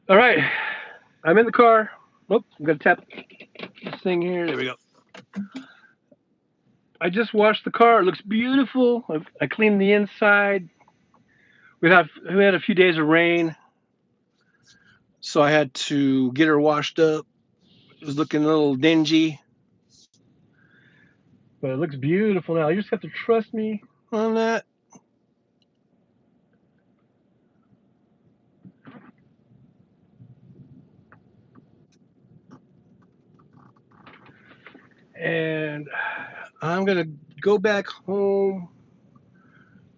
All right, I'm in the car. Oh, I'm gonna tap this thing here. There we go. I just washed the car. It looks beautiful. I cleaned the inside. We had a few days of rain, so I had to get her washed up. It was looking a little dingy, but it looks beautiful now. You just have to trust me on that. And I'm gonna go back home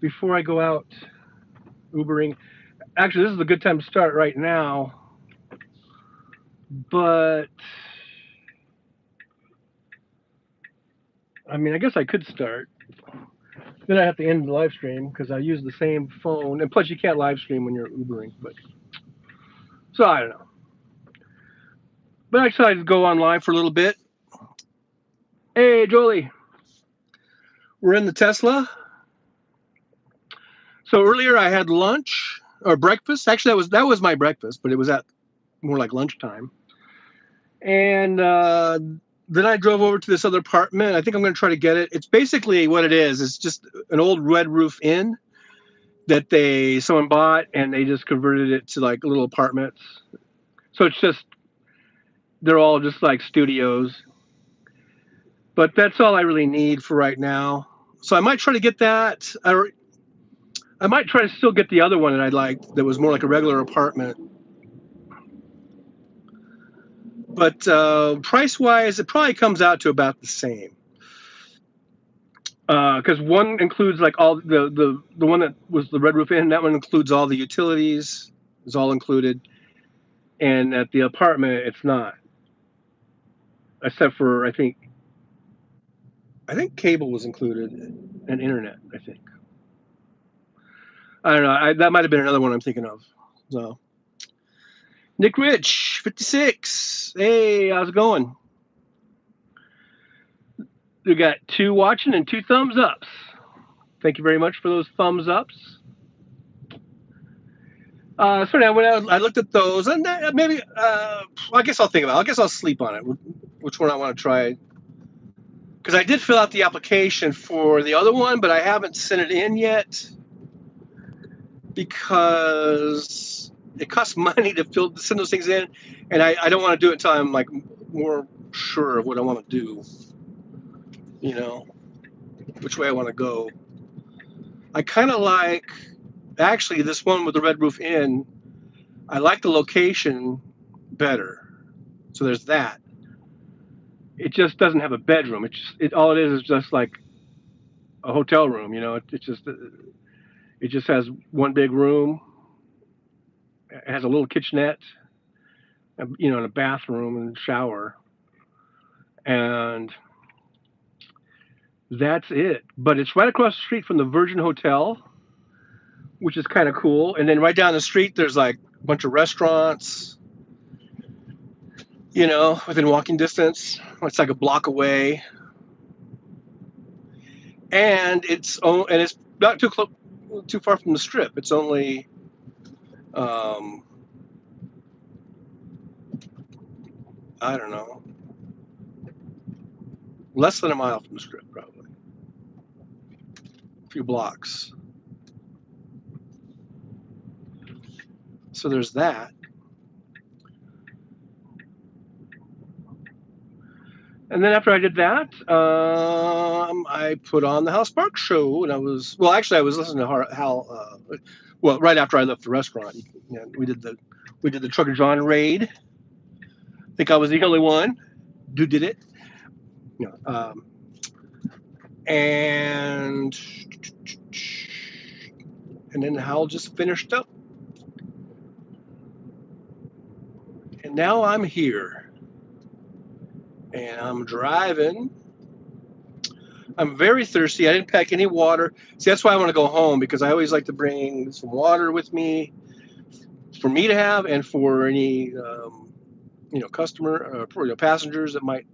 before I go out Ubering. Actually, this is a good time to start right now, but I mean, I guess I could start. Then I have to end the live stream because I use the same phone, and plus you can't live stream when you're Ubering. But so I don't know. But I decided to go online for a little bit. Hey, Jolie, we're in the Tesla. So earlier I had lunch or breakfast. Actually, that was my breakfast, but it was at more like lunchtime. And then I drove over to this other apartment. I think I'm going to try to get it. It's basically what it is. It's just an old red roof inn that someone bought and they just converted it to like little apartments. So it's just they're all just like studios. But that's all I really need for right now. So I might try to get that. I might try to still get the other one that I liked that was more like a regular apartment. But price wise, it probably comes out to about the same. Because one includes like all the one that was the Red Roof Inn. That one includes all the utilities. Is all included, and at the apartment, it's not, except for I think cable was included and internet. I think I don't know. That might have been another one I'm thinking of. So Nick Rich, 56. Hey, how's it going? We got two watching and two thumbs ups. Thank you very much for those thumbs ups. So now when I looked at those, and maybe I guess I'll think about it. I guess I'll sleep on it. Which one I want to try? Because I did fill out the application for the other one, but I haven't sent it in yet because it costs money to send those things in, and I don't want to do it until I'm like more sure of what I want to do. You know, which way I want to go. I kind of like actually this one with the Red Roof Inn. I like the location better. So there's that. It just doesn't have a bedroom. All it is just like a hotel room. It just has one big room. It has a little kitchenette, and a bathroom and shower, and that's it. But it's right across the street from the Virgin Hotel, which is kind of cool. And then right down the street, there's like a bunch of restaurants, within walking distance. It's like a block away, and it's not too far from the strip. It's only um, I don't know, less than a mile from the strip, probably a few blocks. So there's that. And then after I did that, I put on the Hal Sparks show, and I was listening to Hal. Well, right after I left the restaurant, we did the Trucker John raid. I think I was the only one who did it. You know, um, and and then Hal just finished up, and now I'm here, and I'm driving. I'm very thirsty. I didn't pack any water. See, that's why I want to go home because I always like to bring some water with me for me to have and for any customer passengers that might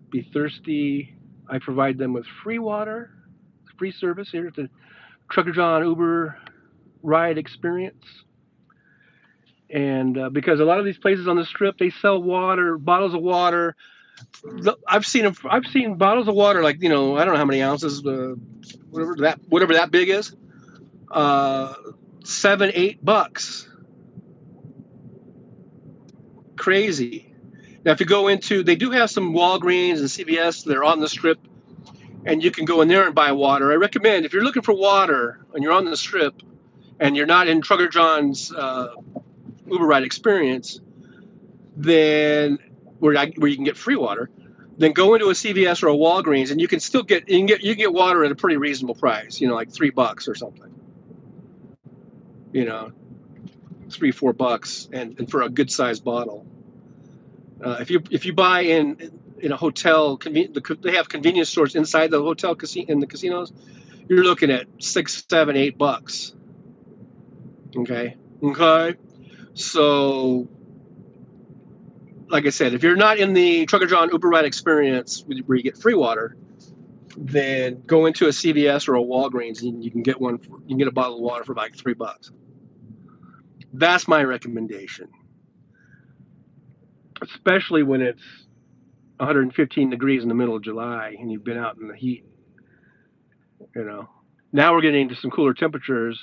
be thirsty. I provide them with free water, free service here at the Trucker John Uber Ride Experience. And because a lot of these places on the strip, they sell water, bottles of water. I've seen them. I've seen bottles of water, like, I don't know how many ounces, whatever that big is, uh, $7, $8. Crazy. Now, if you go into, they do have some Walgreens and CVS that are on the strip, and you can go in there and buy water. I recommend, if you're looking for water and you're on the strip and you're not in Trucker John's Uber ride experience, then where you can get free water, then go into a CVS or a Walgreens, and you can still get water at a pretty reasonable price. Like $3 or something. $3-4, and for a good sized bottle. If you buy in a hotel, they have convenience stores inside the hotel in the casinos. You're looking at $6, $7, $8. Okay. So, like I said, if you're not in the Trucker John Uber ride experience where you get free water, then go into a CVS or a Walgreens and you can get a bottle of water for like $3. That's my recommendation, especially when it's 115 degrees in the middle of July and you've been out in the heat. Now we're getting into some cooler temperatures,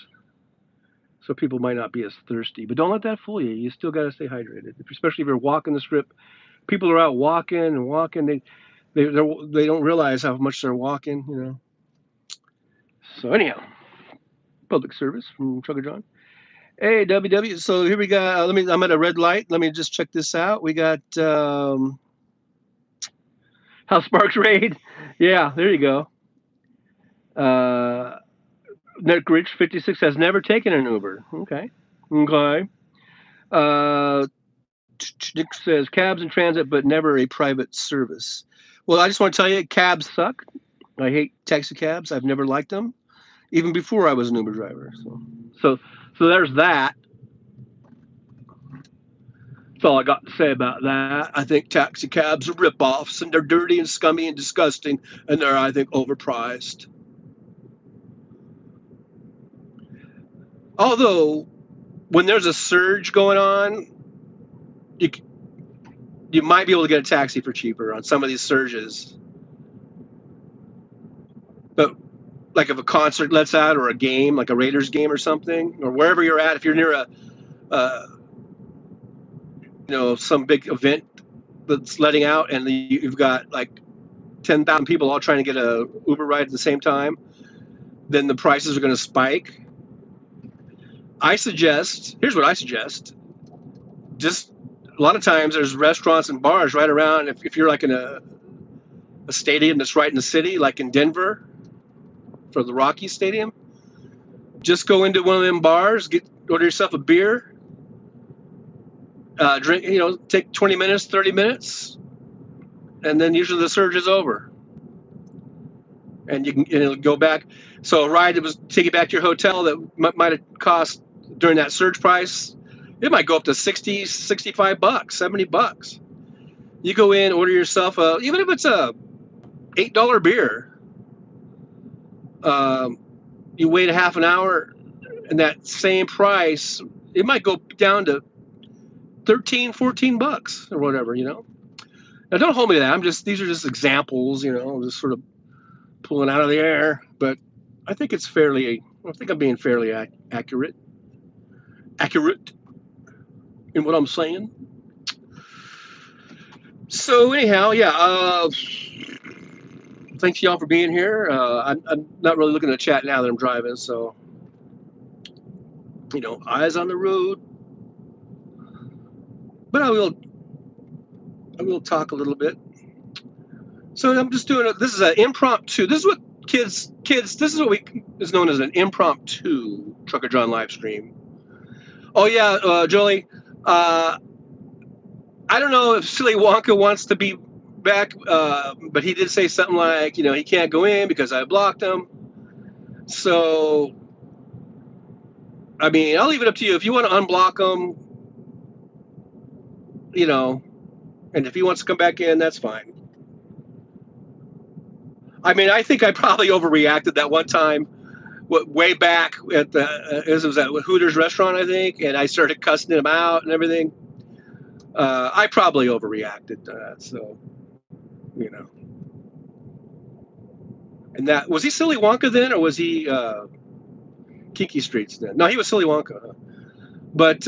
so people might not be as thirsty. But don't let that fool you. You still got to stay hydrated, especially if you're walking the strip. People are out walking and walking. They don't realize how much they're walking. So anyhow, public service from Trucker John. Hey, WW. So here we got. I'm at a red light. Let me just check this out. We got House Sparks Raid. Yeah, there you go. Nick Rich 56 has never taken an Uber. Okay. Nick says cabs and transit, but never a private service. Well, I just want to tell you, cabs suck. I hate taxi cabs. I've never liked them, even before I was an Uber driver. So there's that. That's all I got to say about that. I think taxi cabs are ripoffs, and they're dirty and scummy and disgusting, and they're, I think, overpriced. Although, when there's a surge going on, you might be able to get a taxi for cheaper on some of these surges. But like if a concert lets out, or a game, like a Raiders game or something, or wherever you're at, if you're near some big event that's letting out, and you've got like 10,000 people all trying to get a Uber ride at the same time, then the prices are going to spike. Here's what I suggest. Just a lot of times there's restaurants and bars right around. If you're like in a stadium that's right in the city, like in Denver for the Rockies Stadium, just go into one of them bars, order yourself a beer, drink, take 20 minutes, 30 minutes, and then usually the surge is over. And it'll go back. So a ride that was take you back to your hotel that might have cost during that surge price, it might go up to $60, $65, $70. You go in, order yourself even if it's a $8 beer, you wait a half an hour, and that same price, it might go down to $13, $14 or whatever. Now don't hold me to that. These are just examples. Just sort of pulling out of the air, but I think I'm being fairly accurate in what I'm saying. So anyhow, yeah. Thanks y'all for being here. I'm not really looking at the chat now that I'm driving, so eyes on the road. But I will talk a little bit. So I'm just doing this is an impromptu. This is what kids. This is what is known as an impromptu Trucker John live stream. Oh yeah, Jolie. I don't know if Silly Wonka wants to be back, but he did say something like, he can't go in because I blocked him. So, I mean, I'll leave it up to you. If you want to unblock him, and if he wants to come back in, that's fine. I mean, I think I probably overreacted that one time way back at the it was at Hooters restaurant, I think, and I started cussing him out and everything. I probably overreacted to that, so you know. And that was he Silly Wonka then, or was he Kinky Streets then? No, he was Silly Wonka. Huh? But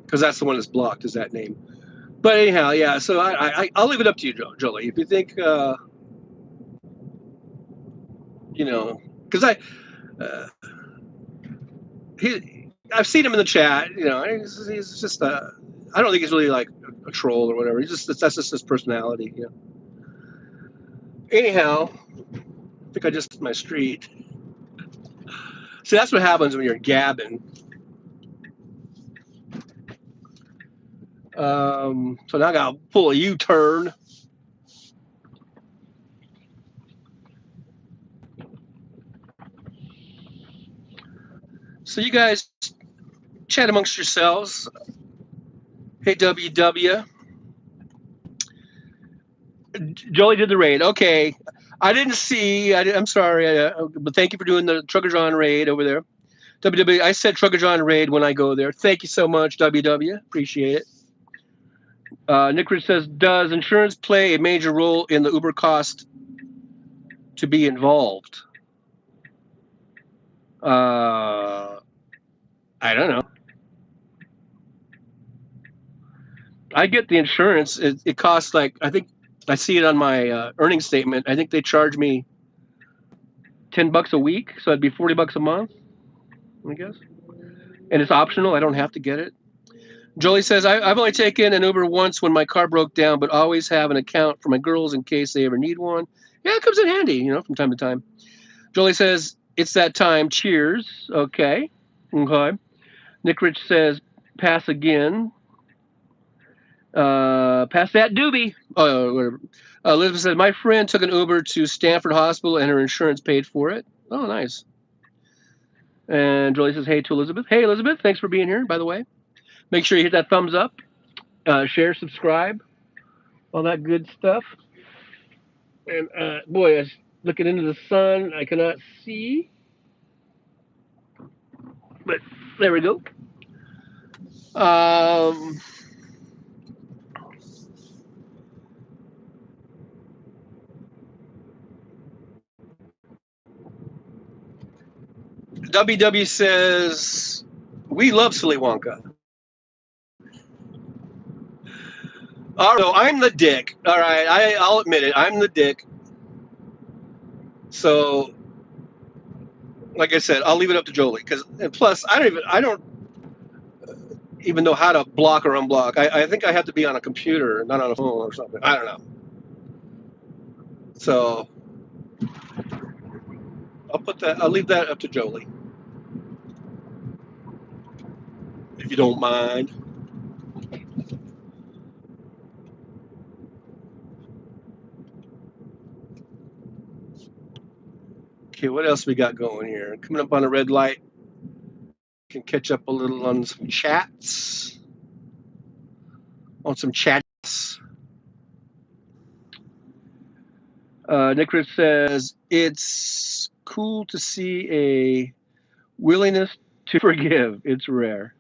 because that's the one that's blocked, is that name. But anyhow, yeah. So I'll leave it up to you, Jolie. If you think you know, because I've seen him in the chat. You know, he's just I don't think he's really like a troll or whatever. He's just that's just his personality. You know. Anyhow, I think I just hit my street. See, that's what happens when you're gabbing. So now I gotta pull a U-turn. So you guys chat amongst yourselves. Hey, WW. Jolie did the raid. Okay. I didn't see. I'm sorry. But thank you for doing the Trucker John raid over there. WW. I said Trucker John raid when I go there. Thank you so much, WW. Appreciate it. Nick Rich says, does insurance play a major role in the Uber cost to be involved? I don't know. I get the insurance. It costs like, I think I see it on my earnings statement. I think they charge me $10 a week, so it'd be $40 a month, I guess. And it's optional. I don't have to get it. Jolie says, I've only taken an Uber once when my car broke down, but always have an account for my girls in case they ever need one. Yeah, it comes in handy, you know, from time to time. Jolie says, it's that time. Cheers. Okay. Okay. Nick Rich says, pass again. Pass that doobie. Oh, whatever. Elizabeth said, my friend took an Uber to Stanford Hospital and her insurance paid for it. Oh, nice. And Jolie says, hey to Elizabeth. Hey, Elizabeth, thanks for being here, by the way. Make sure you hit that thumbs up, share, subscribe, all that good stuff. And boy, I was looking into the sun. I cannot see. But there we go. WW says, we love Silly Wonka. All right, so I'm the dick. All right, I'll admit it. I'm the dick. So, like I said, I'll leave it up to Jolie. And plus, I don't even know how to block or unblock. I think I have to be on a computer, not on a phone or something. I don't know. So, I'll leave that up to Jolie, if you don't mind. Okay, what else we got going here? Coming up on a red light. Can catch up a little on some chats. On some chats. Nick Rich says, it's cool to see a willingness to forgive. It's rare.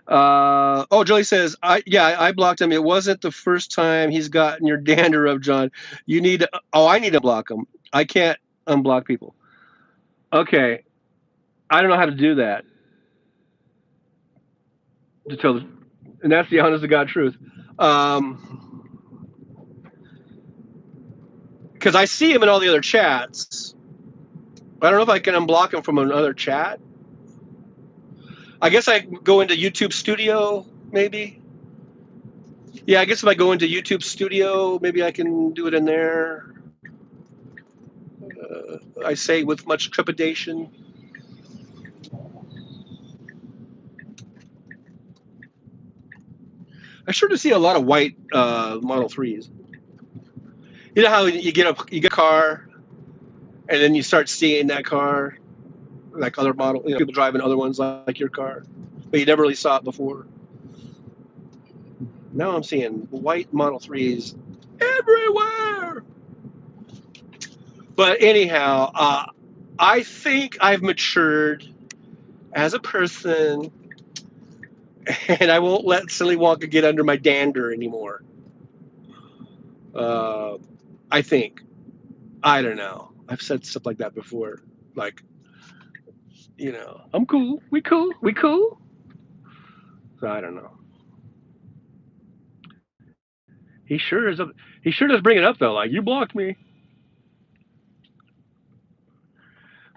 Jolie says, I blocked him. It wasn't the first time he's gotten your dander up, John. I need to block him. I can't unblock people. Okay. I don't know how to do that. And that's the honest to God truth. Because I see him in all the other chats. I don't know if I can unblock him from another chat. I guess I go into YouTube Studio, maybe. Yeah, I guess if I go into YouTube Studio, maybe I can do it in there. I say with much trepidation. I sure do see a lot of white Model 3s. You know how you get a car, and then you start seeing that car, like other model, people driving other ones like your car, but you never really saw it before. Now I'm seeing white Model 3s everywhere. But anyhow, I think I've matured as a person, and I won't let Silly Wonka get under my dander anymore. I think. I don't know. I've said stuff like that before. Like, I'm cool. We cool. We cool. So I don't know. He sure is. He sure does bring it up though. Like, you blocked me.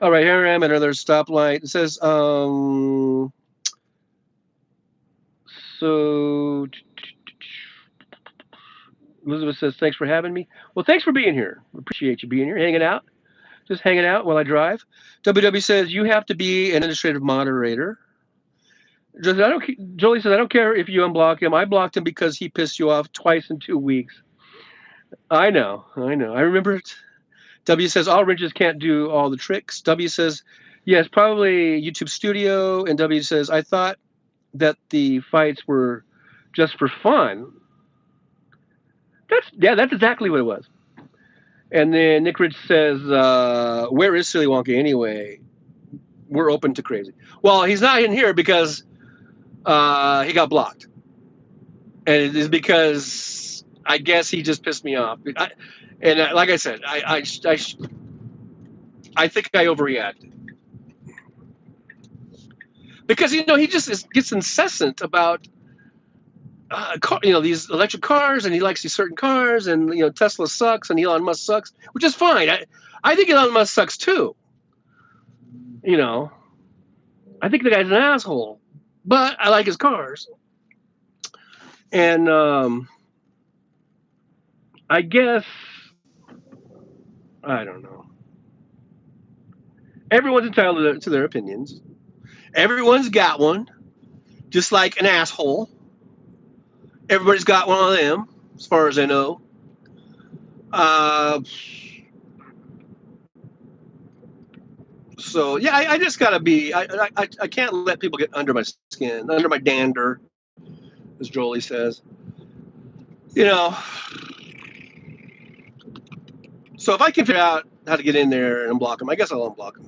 All right, here I am at another stoplight. It says, so Elizabeth says, thanks for having me. Well, thanks for being here. Appreciate you being here, hanging out, just hanging out while I drive. WW says, you have to be an administrative moderator. Jolie says, I don't care if you unblock him. I blocked him because he pissed you off twice in 2 weeks. I know. I remember it. W says, all wrenches can't do all the tricks. W says, yes, probably YouTube Studio. And W says, I thought that the fights were just for fun. That's exactly what it was. And then Nick Rich says, where is Silly Wonka anyway? We're open to crazy. Well, he's not in here because he got blocked. And it is because I guess he just pissed me off. Like I said, I think I overreacted. Because, he just gets incessant about these electric cars, and he likes these certain cars, and Tesla sucks, and Elon Musk sucks, which is fine. I think Elon Musk sucks too. I think the guy's an asshole, but I like his cars, and I guess I don't know. Everyone's entitled to their opinions. Everyone's got one, just like an asshole. Everybody's got one of them, as far as I know. So yeah, I just gotta be. I can't let people get under my skin, under my dander, as Jolie says. So if I can figure out how to get in there and unblock him, I guess I'll unblock him.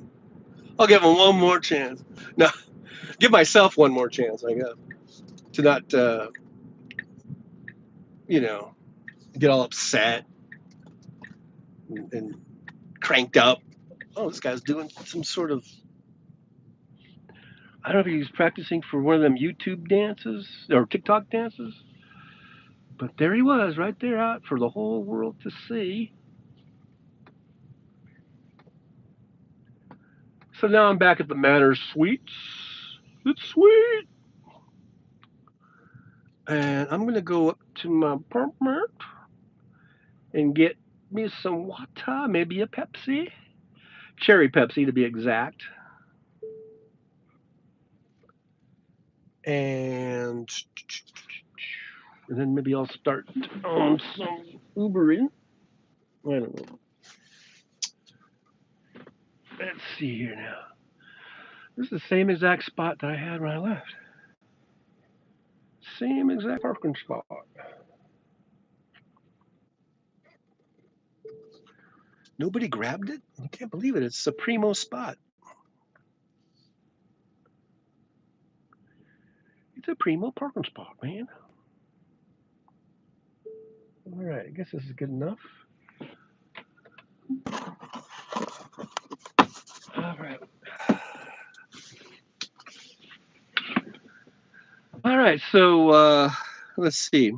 I'll give him one more chance. No, give myself one more chance, I guess, to not, get all upset and cranked up. Oh, this guy's doing some sort of. I don't know if he's practicing for one of them YouTube dances or TikTok dances, but there he was, right there, out for the whole world to see. So now I'm back at the Manor Suites. It's sweet. And I'm going to go up to my apartment and get me some water, maybe a Pepsi. Cherry Pepsi, to be exact. And then maybe I'll start on some Ubering. I don't know. Let's see here now. This is the same exact spot that I had when I left. Same exact parking spot. Nobody grabbed it? I can't believe it. It's a primo spot. It's a primo parking spot, man. All right, I guess this is good enough. All right. All right, so let's see.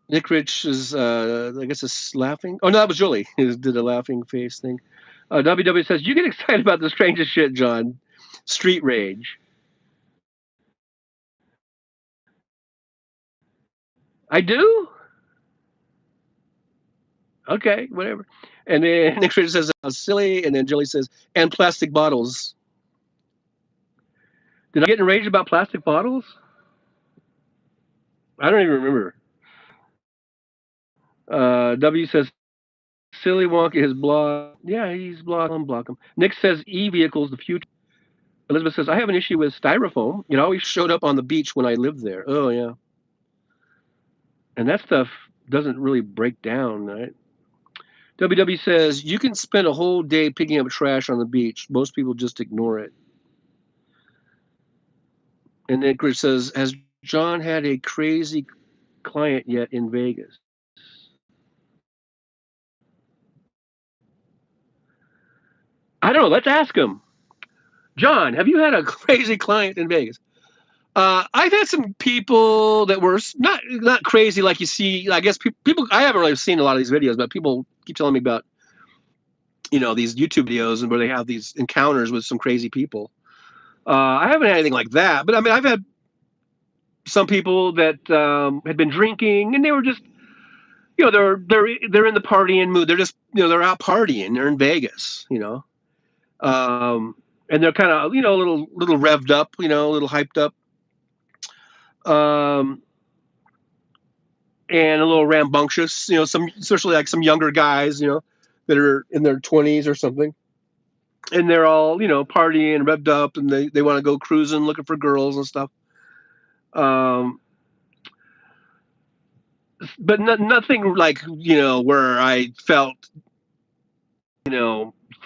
Nick Rich is, I guess, is laughing. Oh, no, that was Julie. He did a laughing face thing. WW says, you get excited about the strangest shit, John. Street rage. I do? Okay, whatever. And then Nick Rich says, silly. And then Julie says, and plastic bottles. Did I get enraged about plastic bottles? I don't even remember. W says, Silly Wonka is blocked. Yeah, he's blocked. Unblock him. Nick says, e-vehicles, the future. Elizabeth says, I have an issue with styrofoam. It always showed up on the beach when I lived there. Oh, yeah. And that stuff doesn't really break down, right? WW says, you can spend a whole day picking up trash on the beach. Most people just ignore it. And then Chris says, has John had a crazy client yet in Vegas? I don't know. Let's ask him. John, have you had a crazy client in Vegas? I've had some people that were not crazy like you see. I guess people. I haven't really seen a lot of these videos, but people keep telling me about these YouTube videos and where they have these encounters with some crazy people. I haven't had anything like that, but I mean, I've had some people that had been drinking and they were just they're in the partying mood. They're just they're out partying. They're in Vegas, and they're kind of a little revved up, a little hyped up. Um, and a little rambunctious, some especially like some younger guys, that are in their 20s or something, and they're all partying, revved up, and they want to go cruising, looking for girls and stuff. Um, but nothing like where I felt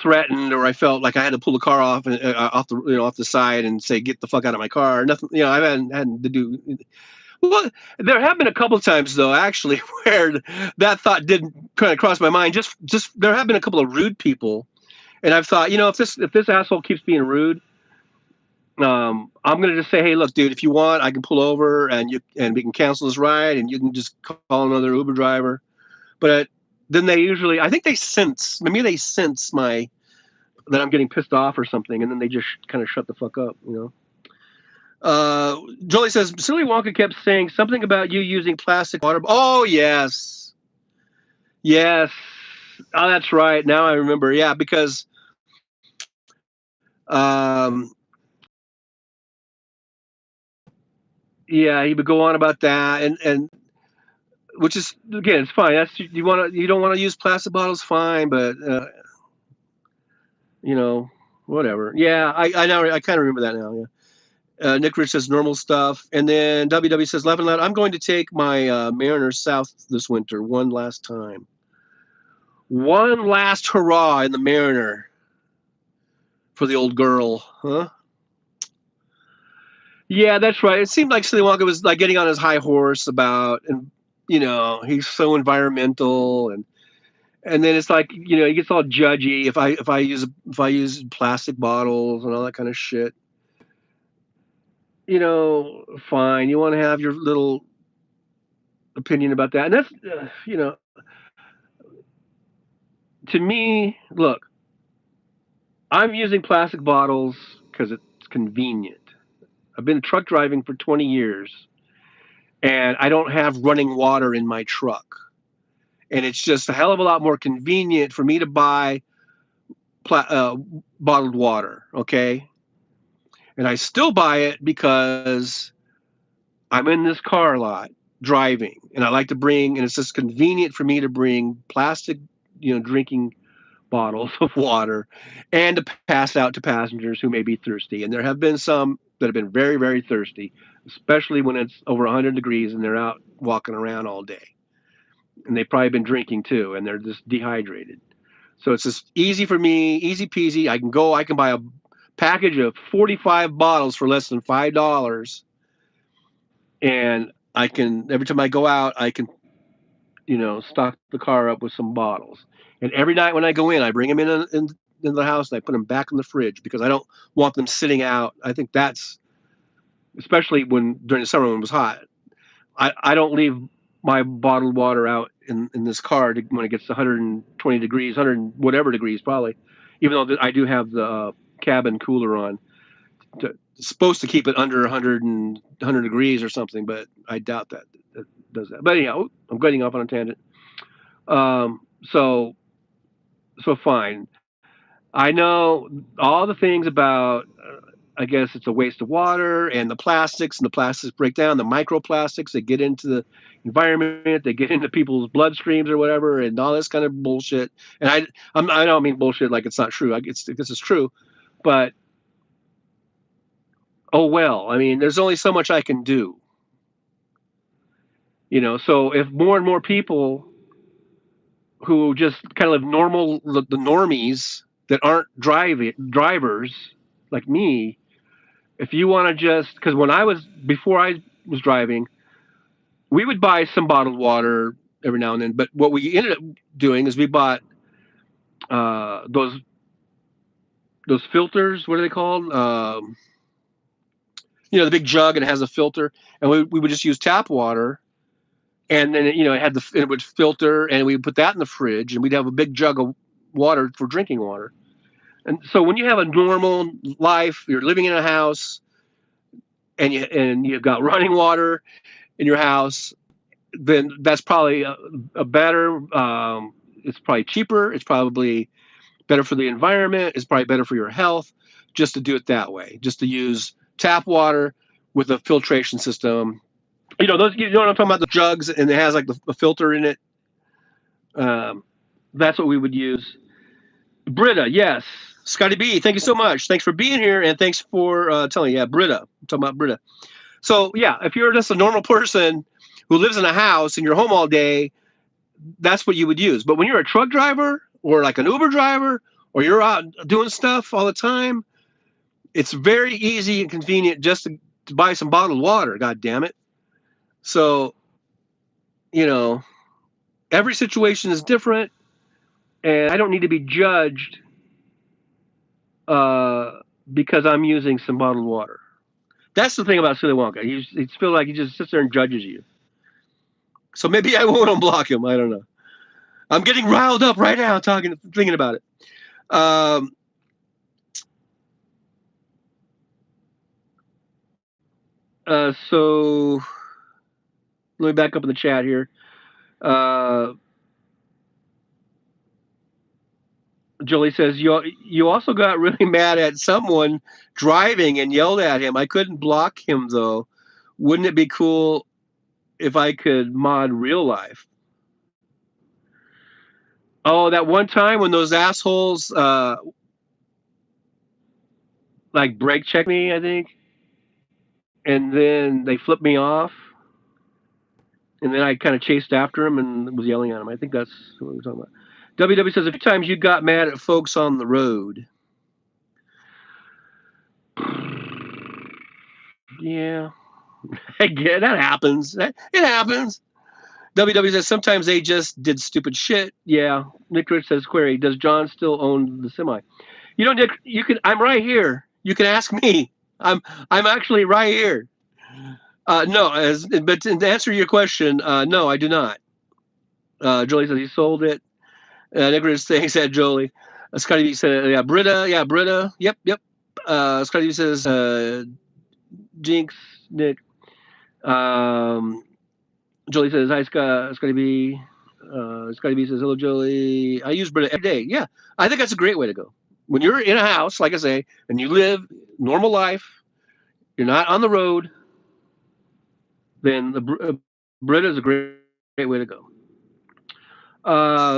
threatened or I felt like I had to pull the car off and off the side and say get the fuck out of my car. Nothing, I hadn't to do. Well, there have been a couple of times though, actually, where that thought didn't kind of cross my mind. Just there have been a couple of rude people, and I've thought, if this asshole keeps being rude, I'm gonna just say, hey, look, dude, if you want, I can pull over and we can cancel this ride, and you can just call another Uber driver. But then I think maybe they sense that I'm getting pissed off or something, and then they just kind of shut the fuck up, Jolie says, Silly Wonka kept saying something about you using plastic water. Oh, yes. Yes. Oh, that's right. Now I remember. Yeah, because um, yeah, he would go on about that, and which is again, it's fine. That's you don't want to use plastic bottles, fine, but whatever. Yeah, I now I kind of remember that now. Yeah. Nick Rich says normal stuff. And then WW says, Levin Loud, I'm going to take my Mariner south this winter one last time. One last hurrah in the Mariner for the old girl, huh? Yeah, that's right. It seemed like Silly Wonka was like getting on his high horse about, and he's so environmental, and then it's like he gets all judgy if I use plastic bottles and all that kind of shit. Fine. You want to have your little opinion about that, and that's to me, look, I'm using plastic bottles because it's convenient. I've been truck driving for 20 years, and I don't have running water in my truck, and it's just a hell of a lot more convenient for me to buy bottled water. Okay, and I still buy it because I'm in this car lot driving, and I like to bring, and it's just convenient for me to bring plastic, drinking bottles of water and to pass out to passengers who may be thirsty. And there have been some that have been very, very thirsty, especially when it's over 100 degrees and they're out walking around all day. And they've probably been drinking too, and they're just dehydrated. So it's just easy for me, easy peasy. I can buy a package of 45 bottles for less than $5. And I can, every time I go out, I can, stock the car up with some bottles. And every night when I go in, I bring them in the house and I put them back in the fridge because I don't want them sitting out. I think that's, especially during the summer when it was hot, I don't leave my bottled water out in this car when it gets 120 degrees, 100 whatever degrees probably, even though I do have the cabin cooler on. It's supposed to keep it under 100 degrees or something, but I doubt that it does that. But anyhow, I'm getting off on a tangent. Um, so fine. I know all the things about. I guess it's a waste of water and the plastics, and the plastics break down. The microplastics that get into the environment, they get into people's bloodstreams or whatever, and all this kind of bullshit. And I don't mean bullshit like it's not true. This is true, but oh well. I mean, there's only so much I can do. So if more and more people who just kind of live normal, the normies that aren't drivers like me, if you want to just, because before I was driving, we would buy some bottled water every now and then. But what we ended up doing is we bought those filters. What are they called? The big jug and it has a filter, and we would just use tap water, and then it would filter, and we would put that in the fridge, and we'd have a big jug of water for drinking water. And so when you have a normal life, you're living in a house, and you've got running water in your house, then that's probably a better. It's probably cheaper. It's probably better for the environment. It's probably better for your health, just to do it that way. Just to use tap water with a filtration system. Those. You know what I'm talking about? The jugs, and it has like the filter in it. That's what we would use. Britta, yes. Scotty B, thank you so much. Thanks for being here, and thanks for telling. Yeah, Britta. I'm talking about Britta. So yeah, if you're just a normal person who lives in a house and you're home all day, that's what you would use. But when you're a truck driver or like an Uber driver, or you're out doing stuff all the time, it's very easy and convenient just to buy some bottled water. God damn it. So, every situation is different, and I don't need to be judged because I'm using some bottled water. That's the thing about Silly Wonka. He feels like he just sits there and judges you. So maybe I won't unblock him. I don't know. I'm getting riled up right now thinking about it. So let me back up in the chat here. Jolie says, you also got really mad at someone driving and yelled at him. I couldn't block him, though. Wouldn't it be cool if I could mod real life? Oh, that one time when those assholes like brake checked me, I think, and then they flipped me off, and then I kind of chased after him and was yelling at him. I think that's what we're talking about. WW says, a few times you got mad at folks on the road. Yeah. Again, that happens. It happens. WW says sometimes they just did stupid shit. Yeah. Nick Rich says, query, does John still own the semi? Nick, I'm right here. You can ask me. I'm actually right here. No, but to answer your question, no, I do not. Jolie says he sold it. Nick Rich thanks at Jolie. Scotty B said, yeah, Britta. Yep. Scotty B says, Jinx, Nick. Jolie says, hi, Scotty B. Scotty B says, hello, Jolie. I use Britta every day. Yeah, I think that's a great way to go. When you're in a house, like I say, and you live normal life, you're not on the road, then the Britta is a great way to go.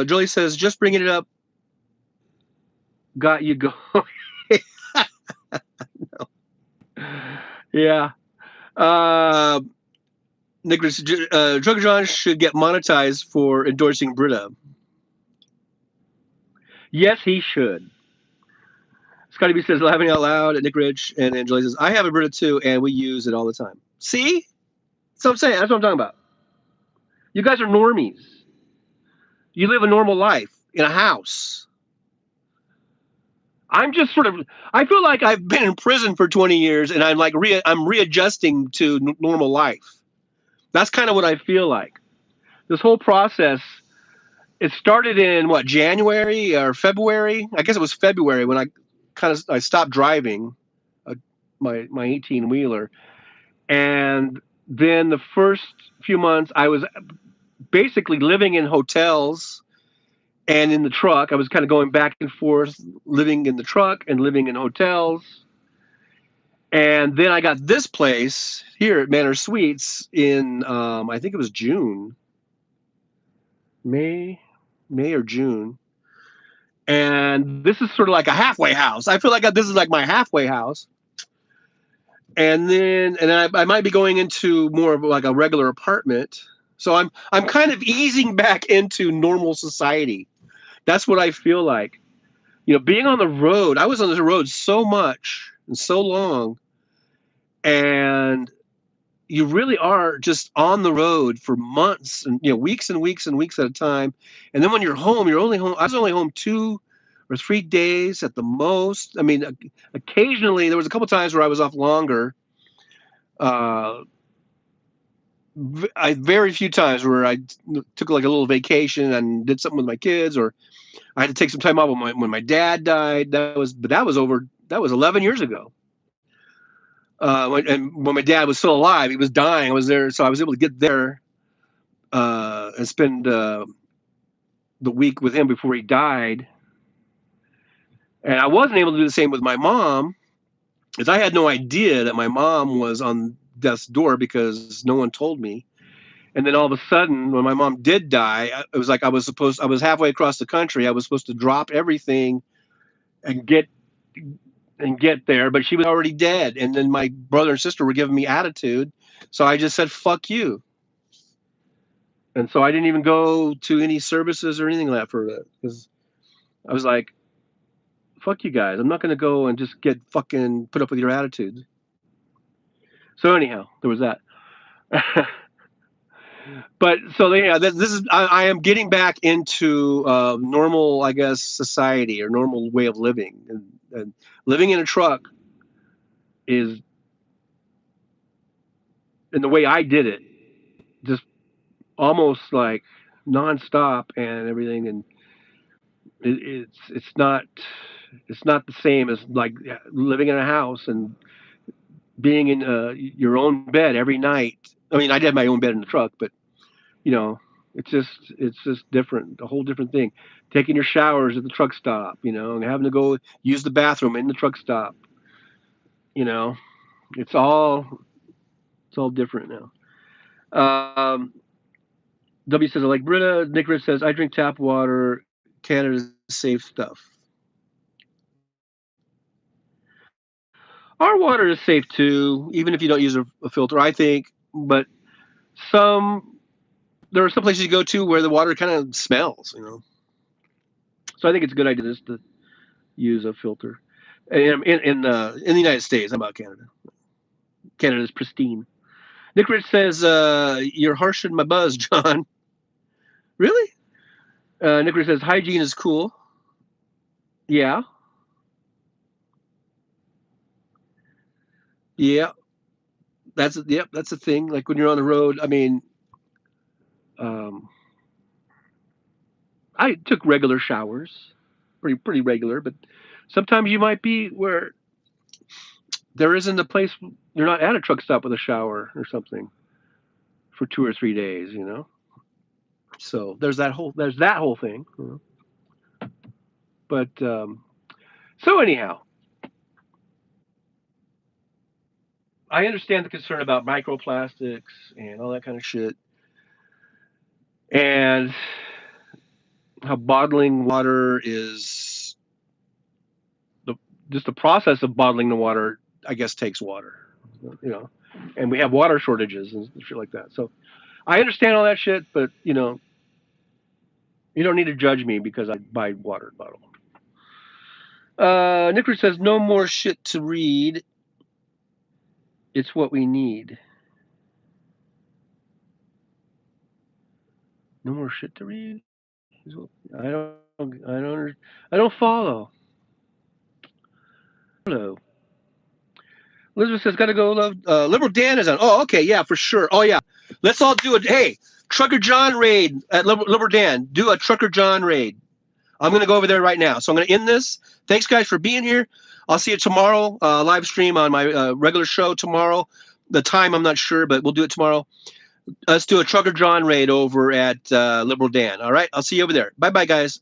Jolie says, just bringing it up got you going. No. Yeah. Nicholas, Drug John should get monetized for endorsing Britta. Yes, he should. Scotty B says, laughing out loud at Nick Rich, and then Jolie says, I have a Britta too, and we use it all the time. See? That's what I'm saying. That's what I'm talking about. You guys are normies. You live a normal life in a house. I'm just I feel like I've been in prison for 20 years, and I'm like, I'm readjusting to normal life. That's kind of what I feel like. This whole process, it started in January or February? I guess it was February when I stopped driving my 18-wheeler. And then the first few months I was basically living in hotels and in the truck. I was kind of going back and forth, living in the truck and living in hotels. And then I got this place here at Manor Suites in, I think it was May or June. And this is sort of like a halfway house. I feel like this is like my halfway house. and then I might be going into more of like a regular apartment. So I'm kind of easing back into normal society. That's what I feel like. You know, being on the road, I was on the road so much and so long, and you really are just on the road for months and weeks and weeks and weeks at a time. And then when you're home, you're only home. I was only home 2 or 3 days at the most. I mean, occasionally there was a couple times where I was off longer. Very few times where I took like a little vacation and did something with my kids, or I had to take some time off when my dad died. That was 11 years ago. And when my dad was still alive, he was dying. I was there, so I was able to get there and spend the week with him before he died. And I wasn't able to do the same with my mom, because I had no idea that my mom was on death's door because no one told me. And then all of a sudden, when my mom did die, it was like I was halfway across the country. I was supposed to drop everything and get there, but she was already dead. And then my brother and sister were giving me attitude. So I just said, fuck you. And so I didn't even go to any services or anything like that for that, because I was like, fuck you guys. I'm not going to go and just get fucking put up with your attitude. So anyhow, there was that. But so yeah, this is I am getting back into normal, I guess, society or normal way of living, and living in a truck is, and the way I did it, just almost like nonstop and everything, and it's not the same as like living in a house and being in your own bed every night. I mean, I did my own bed in the truck, but it's just different, a whole different thing. Taking your showers at the truck stop, and having to go use the bathroom in the truck stop. It's all different now. W says, I like Brita. Nick Rich says, I drink tap water. Canada's safe stuff. Our water is safe too, even if you don't use a filter, I think. But there are some places you go to where the water kind of smells, So I think it's a good idea just to use a filter. In the United States, how about Canada? Canada's pristine. Nick Rich says, you're harshing my buzz, John. Really? Nick Rich says, hygiene is cool. Yeah. Yeah. That's the thing. Like when you're on the road, I mean, I took regular showers, pretty regular, but sometimes you might be where there isn't a place, you're not at a truck stop with a shower or something for 2 or 3 days, So there's that whole thing. But so anyhow, I understand the concern about microplastics and all that kind of shit, and how bottling water is just the process of bottling the water, I guess, takes water, and we have water shortages and shit like that. So I understand all that shit, but you don't need to judge me because I buy water bottle. Nick says, no more shit to read. It's what we need. No more shit to read. I don't follow. Hello. Elizabeth says, gotta go. Liberal Dan is on. Oh, okay, yeah, for sure. Oh, yeah. Let's all do it. Hey, Trucker John raid at Liberal Dan. Do a Trucker John raid. I'm going to go over there right now. So I'm going to end this. Thanks, guys, for being here. I'll see you tomorrow, live stream on my regular show tomorrow. The time, I'm not sure, but we'll do it tomorrow. Let's do a Trucker John raid over at Liberal Dan. All right? I'll see you over there. Bye-bye, guys.